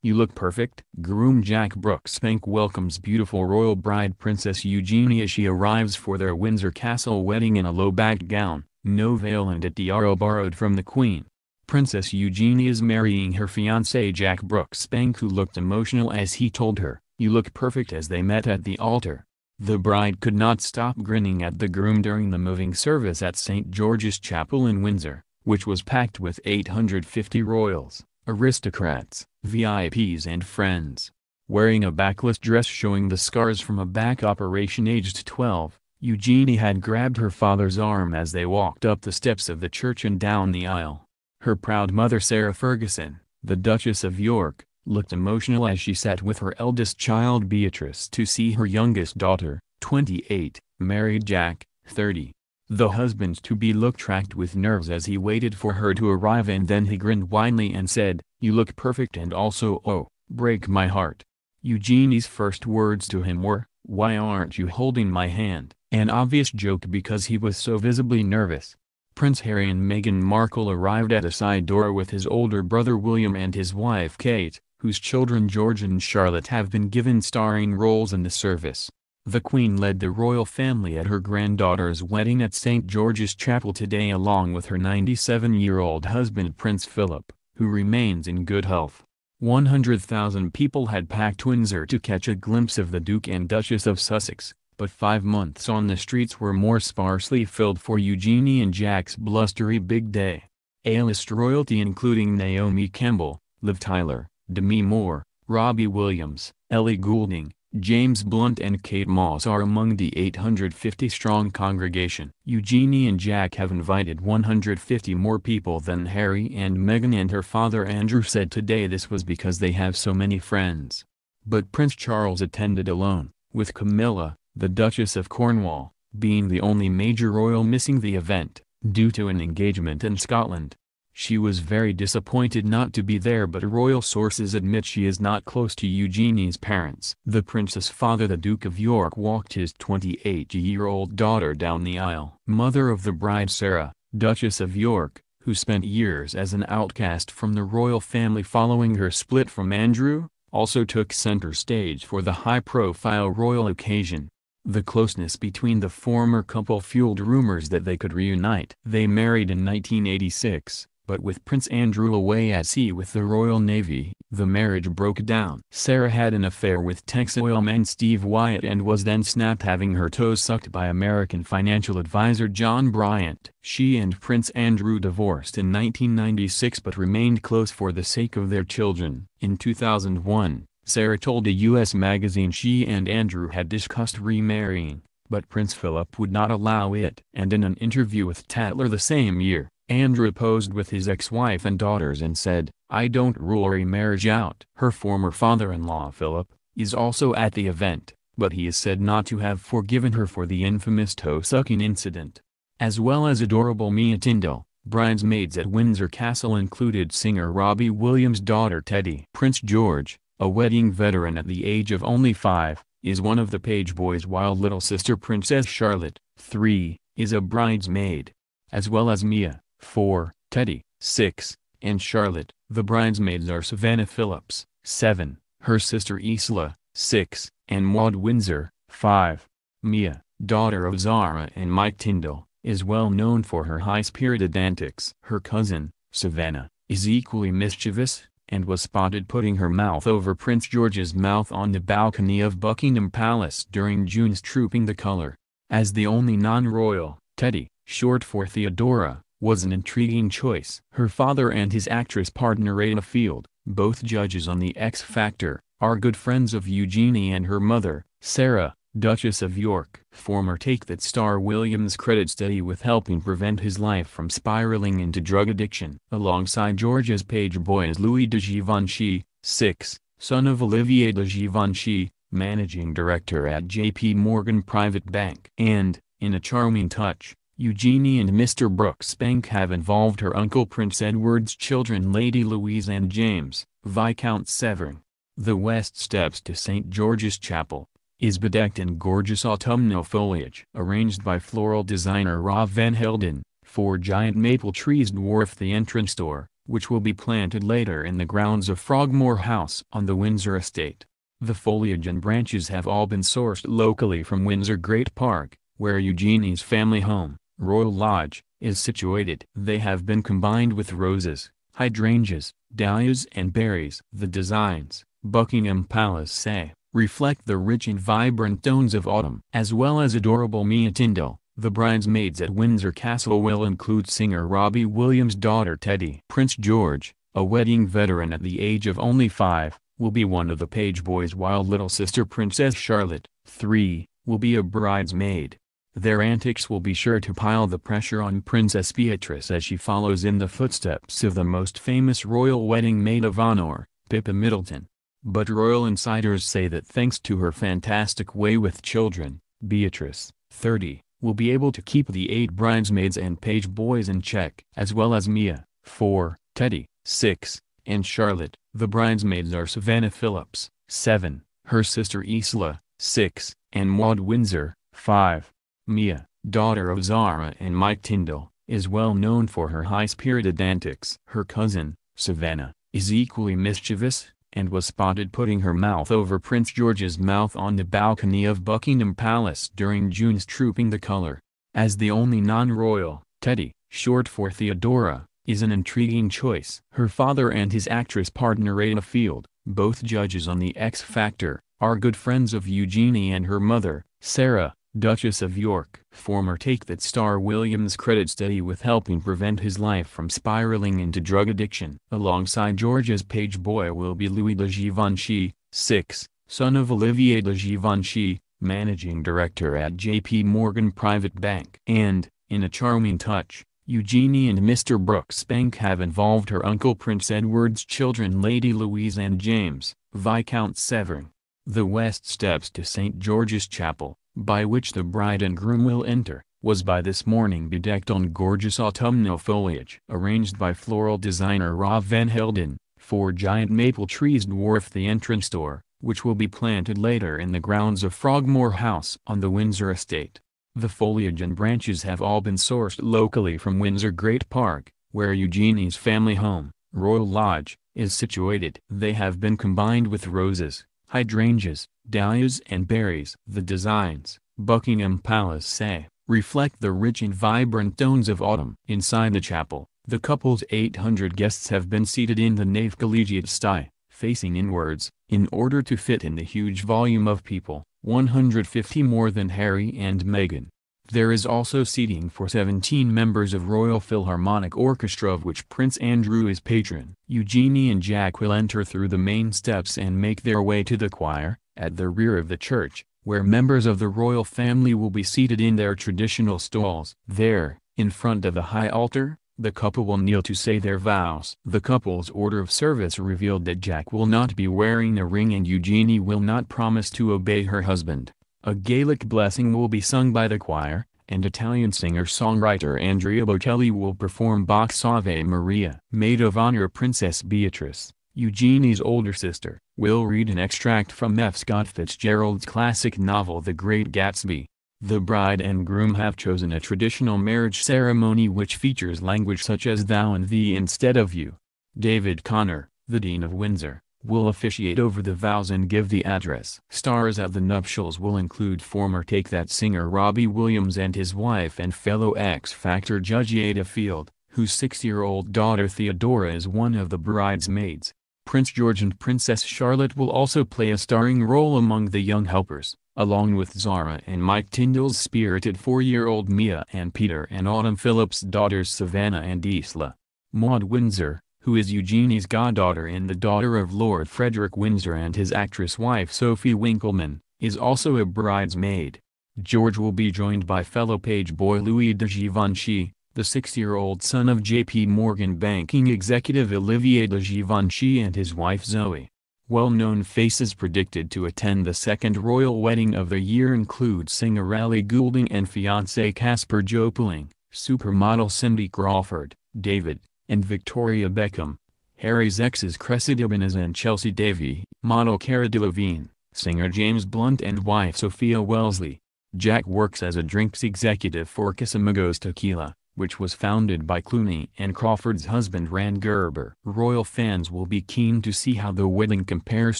You look perfect." Groom Jack Brooksbank welcomes beautiful royal bride Princess Eugenie as she arrives for their Windsor Castle wedding in a low-backed gown, no veil and a tiara borrowed from the Queen. Princess Eugenie is marrying her fiancé Jack Brooksbank, who looked emotional as he told her, "You look perfect," as they met at the altar. The bride could not stop grinning at the groom during the moving service at St. George's Chapel in Windsor, which was packed with 850 royals, aristocrats, VIPs and friends. Wearing a backless dress showing the scars from a back operation aged 12, Eugenie had grabbed her father's arm as they walked up the steps of the church and down the aisle. Her proud mother Sarah Ferguson, the Duchess of York, looked emotional as she sat with her eldest child Beatrice to see her youngest daughter, 28, married Jack, 30. The husband-to-be looked tracked with nerves as he waited for her to arrive, and then he grinned widely and said, "You look perfect, and also oh, break my heart." Eugenie's first words to him were, "Why aren't you holding my hand?" an obvious joke because he was so visibly nervous. Prince Harry and Meghan Markle arrived at a side door with his older brother William and his wife Kate, whose children George and Charlotte have been given starring roles in the service. The Queen led the royal family at her granddaughter's wedding at St. George's Chapel today along with her 97-year-old husband Prince Philip, who remains in good health. 100,000 people had packed Windsor to catch a glimpse of the Duke and Duchess of Sussex, but 5 months on the streets were more sparsely filled for Eugenie and Jack's blustery big day. A-list royalty including Naomi Campbell, Liv Tyler, Demi Moore, Robbie Williams, Ellie Goulding, James Blunt and Kate Moss are among the 850-strong congregation. Eugenie and Jack have invited 150 more people than Harry and Meghan, and her father Andrew said today this was because they have so many friends. But Prince Charles attended alone, with Camilla, the Duchess of Cornwall, being the only major royal missing the event, due to an engagement in Scotland. She was very disappointed not to be there, but royal sources admit she is not close to Eugenie's parents. The prince's father, the Duke of York, walked his 28-year-old daughter down the aisle. Mother of the bride Sarah, Duchess of York, who spent years as an outcast from the royal family following her split from Andrew, also took center stage for the high-profile royal occasion. The closeness between the former couple fueled rumors that they could reunite. They married in 1986. But with Prince Andrew away at sea with the Royal Navy, the marriage broke down. Sarah had an affair with Texas oilman Steve Wyatt and was then snapped, having her toes sucked by American financial advisor John Bryant. She and Prince Andrew divorced in 1996 but remained close for the sake of their children. In 2001, Sarah told a U.S. magazine she and Andrew had discussed remarrying, but Prince Philip would not allow it. And in an interview with Tatler the same year, Andrew posed with his ex-wife and daughters and said, "I don't rule a marriage out." Her former father-in-law Philip is also at the event, but he is said not to have forgiven her for the infamous toe-sucking incident. As well as adorable Mia Tyndall, bridesmaids at Windsor Castle included singer Robbie Williams' daughter Teddy. Prince George, a wedding veteran at the age of only 5, is one of the page boys, while little sister Princess Charlotte, 3, is a bridesmaid. As well as Mia, 4, Teddy, 6, and Charlotte, the bridesmaids are Savannah Phillips, 7, her sister Isla, 6, and Maude Windsor, 5. Mia, daughter of Zara and Mike Tyndall, is well known for her high-spirited antics. Her cousin, Savannah, is equally mischievous, and was spotted putting her mouth over Prince George's mouth on the balcony of Buckingham Palace during June's Trooping the Colour. As the only non-royal, Teddy, short for Theodora, was an intriguing choice. Her father and his actress partner Ada Field, both judges on The X Factor, are good friends of Eugenie and her mother, Sarah, Duchess of York. Former Take That star Williams credits Teddy with helping prevent his life from spiraling into drug addiction. Alongside George's page boy is Louis de Givenchy, 6, son of Olivier de Givenchy, managing director at J.P. Morgan Private Bank. And, in a charming touch, Eugenie and Mr. Brooksbank have involved her uncle Prince Edward's children Lady Louise and James, Viscount Severn. The west steps to St. George's Chapel is bedecked in gorgeous autumnal foliage. Arranged by floral designer Rob Van Helden, 4 giant maple trees dwarf the entrance door, which will be planted later in the grounds of Frogmore House on the Windsor estate. The foliage and branches have all been sourced locally from Windsor Great Park, where Eugenie's family home, Royal Lodge, is situated. They have been combined with roses, hydrangeas, dahlias and berries. The designs, Buckingham Palace say, reflect the rich and vibrant tones of autumn. As well as adorable Mia Tyndall, the bridesmaids at Windsor Castle will include singer Robbie Williams' daughter Teddy. Prince George, a wedding veteran at the age of only 5, will be one of the page boys, while little sister Princess Charlotte, 3, will be a bridesmaid. Their antics will be sure to pile the pressure on Princess Beatrice as she follows in the footsteps of the most famous royal wedding maid of honor, Pippa Middleton. But royal insiders say that thanks to her fantastic way with children, Beatrice, 30, will be able to keep the 8 bridesmaids and page boys in check. As well as Mia, 4, Teddy, 6, and Charlotte. The bridesmaids are Savannah Phillips, 7, her sister Isla, 6, and Maud Windsor, 5. Mia, daughter of Zara and Mike Tyndall, is well known for her high-spirited antics. Her cousin, Savannah, is equally mischievous, and was spotted putting her mouth over Prince George's mouth on the balcony of Buckingham Palace during June's Trooping the Colour. As the only non-royal, Teddy, short for Theodora, is an intriguing choice. Her father and his actress partner Ada Field, both judges on the X Factor, are good friends of Eugenie and her mother, Sarah, Duchess of York. Former Take That star Williams credits Teddy with helping prevent his life from spiraling into drug addiction. Alongside George's page boy will be Louis de Givenchy, 6, son of Olivier de Givenchy, managing director at J.P. Morgan Private Bank. And, in a charming touch, Eugenie and Mr. Brooksbank have involved her uncle Prince Edward's children Lady Louise and James, Viscount Severn. The west steps to St. George's Chapel, by which the bride and groom will enter, was by this morning bedecked on gorgeous autumnal foliage. Arranged by floral designer Rob Van Helden, 4 giant maple trees dwarf the entrance door, which will be planted later in the grounds of Frogmore House on the Windsor estate. The foliage and branches have all been sourced locally from Windsor Great Park, where Eugenie's family home, Royal Lodge, is situated. They have been combined with roses, hydrangeas, dahlias and berries. The designs, Buckingham Palace say, reflect the rich and vibrant tones of autumn. Inside the chapel, the couple's 800 guests have been seated in the nave collegiate style, facing inwards, in order to fit in the huge volume of people, 150 more than Harry and Meghan. There is also seating for 17 members of Royal Philharmonic Orchestra, of which Prince Andrew is patron. Eugenie and Jack will enter through the main steps and make their way to the choir, at the rear of the church, where members of the royal family will be seated in their traditional stalls. There, in front of the high altar, the couple will kneel to say their vows. The couple's order of service revealed that Jack will not be wearing a ring and Eugenie will not promise to obey her husband. A Gaelic blessing will be sung by the choir, and Italian singer-songwriter Andrea Bocelli will perform Bach's Ave Maria. Maid of honor Princess Beatrice, Eugenie's older sister, will read an extract from F. Scott Fitzgerald's classic novel The Great Gatsby. The bride and groom have chosen a traditional marriage ceremony which features language such as thou and thee instead of you. David Connor, the Dean of Windsor, will officiate over the vows and give the address. Stars at the nuptials will include former Take That singer Robbie Williams and his wife and fellow X Factor judge Ada Field, whose 6-year-old daughter Theodora is one of the bridesmaids. Prince George and Princess Charlotte will also play a starring role among the young helpers, along with Zara and Mike Tyndall's spirited 4-year-old Mia and Peter and Autumn Phillips' daughters Savannah and Isla. Maud Windsor, who is Eugenie's goddaughter and the daughter of Lord Frederick Windsor and his actress wife Sophie Winkleman, is also a bridesmaid. George will be joined by fellow page boy Louis de Givenchy, the 6-year-old son of J.P. Morgan banking executive Olivier de Givenchy and his wife Zoe. Well-known faces predicted to attend the second royal wedding of the year include singer Ellie Goulding and fiancé Casper Jopeling, supermodel Cindy Crawford, David, and Victoria Beckham, Harry's exes Cressida Benez and Chelsea Davy, model Cara Delevingne, singer James Blunt and wife Sophia Wellesley. Jack works as a drinks executive for Casamigos Tequila, which was founded by Clooney and Crawford's husband Rand Gerber. Royal fans will be keen to see how the wedding compares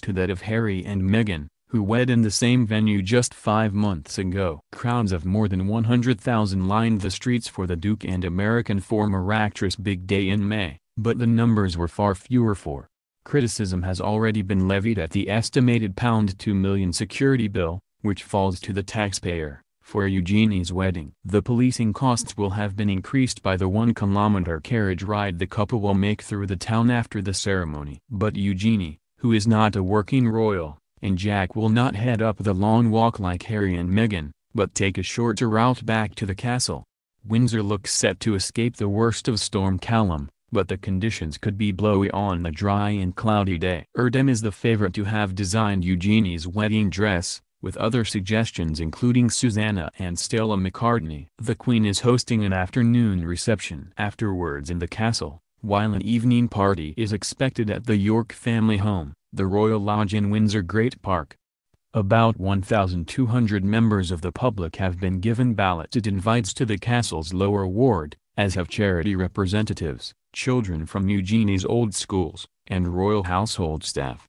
to that of Harry and Meghan, who wed in the same venue just 5 months ago. Crowds of more than 100,000 lined the streets for the Duke and American former actress' big day in May, but the numbers were far fewer for. Criticism has already been levied at the estimated £2 million security bill, which falls to the taxpayer, for Eugenie's wedding. The policing costs will have been increased by the 1-kilometer carriage ride the couple will make through the town after the ceremony. But Eugenie, who is not a working royal, and Jack will not head up the long walk like Harry and Meghan, but take a shorter route back to the castle. Windsor looks set to escape the worst of Storm Callum, but the conditions could be blowy on a dry and cloudy day. Erdem is the favorite to have designed Eugenie's wedding dress, with other suggestions including Susanna and Stella McCartney. The Queen is hosting an afternoon reception afterwards in the castle, while an evening party is expected at the York family home, the Royal Lodge in Windsor Great Park. About 1,200 members of the public have been given balloted invites to the castle's lower ward, as have charity representatives, children from Eugenie's old schools, and royal household staff.